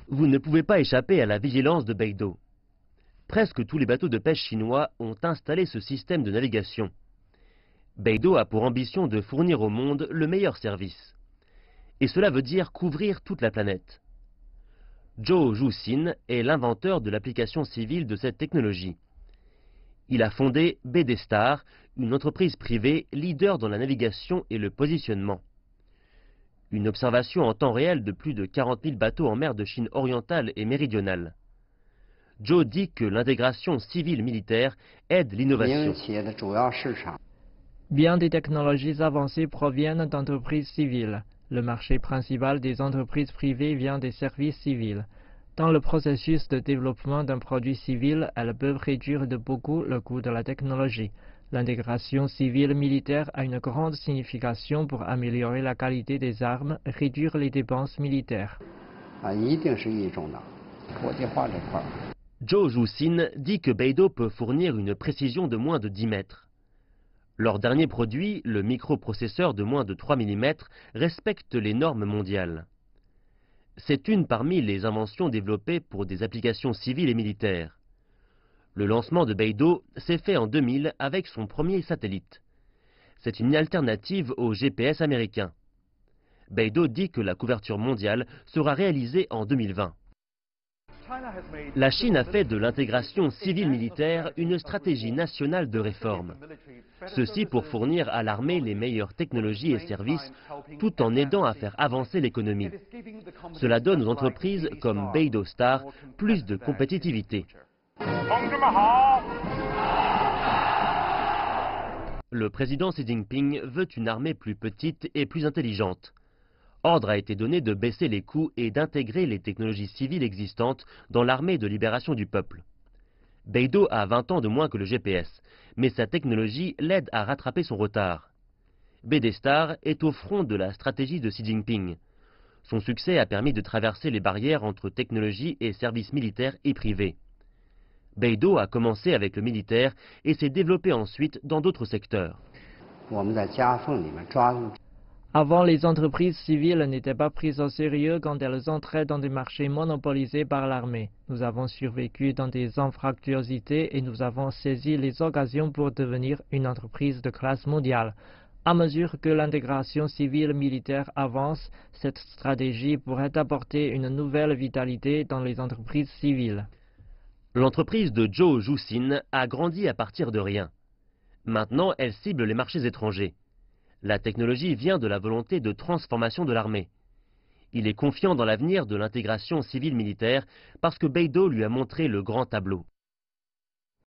Vous ne pouvez pas échapper à la vigilance de Beidou. Presque tous les bateaux de pêche chinois ont installé ce système de navigation. Beidou a pour ambition de fournir au monde le meilleur service. Et cela veut dire couvrir toute la planète. Zhou Juxin est l'inventeur de l'application civile de cette technologie. Il a fondé BD-Star, une entreprise privée leader dans la navigation et le positionnement. Une observation en temps réel de plus de 40 000 bateaux en mer de Chine orientale et méridionale. Zhou dit que l'intégration civile-militaire aide l'innovation. Bien des technologies avancées proviennent d'entreprises civiles. Le marché principal des entreprises privées vient des services civils. Dans le processus de développement d'un produit civil, elles peuvent réduire de beaucoup le coût de la technologie. L'intégration civile-militaire a une grande signification pour améliorer la qualité des armes, réduire les dépenses militaires. Zhou Juxin dit que Beidou peut fournir une précision de moins de 10 mètres. Leur dernier produit, le microprocesseur de moins de 3 mm, respecte les normes mondiales. C'est une parmi les inventions développées pour des applications civiles et militaires. Le lancement de Beidou s'est fait en 2000 avec son premier satellite. C'est une alternative au GPS américain. Beidou dit que la couverture mondiale sera réalisée en 2020. La Chine a fait de l'intégration civile-militaire une stratégie nationale de réforme. Ceci pour fournir à l'armée les meilleures technologies et services, tout en aidant à faire avancer l'économie. Cela donne aux entreprises comme BeidoStar plus de compétitivité. Le président Xi Jinping veut une armée plus petite et plus intelligente. Ordre a été donné de baisser les coûts et d'intégrer les technologies civiles existantes dans l'armée de libération du peuple. Beidou a 20 ans de moins que le GPS, mais sa technologie l'aide à rattraper son retard. BD-Star est au front de la stratégie de Xi Jinping. Son succès a permis de traverser les barrières entre technologie et services militaires et privés. Beidou a commencé avec le militaire et s'est développé ensuite dans d'autres secteurs. Avant, les entreprises civiles n'étaient pas prises au sérieux quand elles entraient dans des marchés monopolisés par l'armée. Nous avons survécu dans des anfractuosités et nous avons saisi les occasions pour devenir une entreprise de classe mondiale. À mesure que l'intégration civile-militaire avance, cette stratégie pourrait apporter une nouvelle vitalité dans les entreprises civiles. L'entreprise de Zhou Juxin a grandi à partir de rien. Maintenant, elle cible les marchés étrangers. La technologie vient de la volonté de transformation de l'armée. Il est confiant dans l'avenir de l'intégration civile-militaire parce que Beidou lui a montré le grand tableau.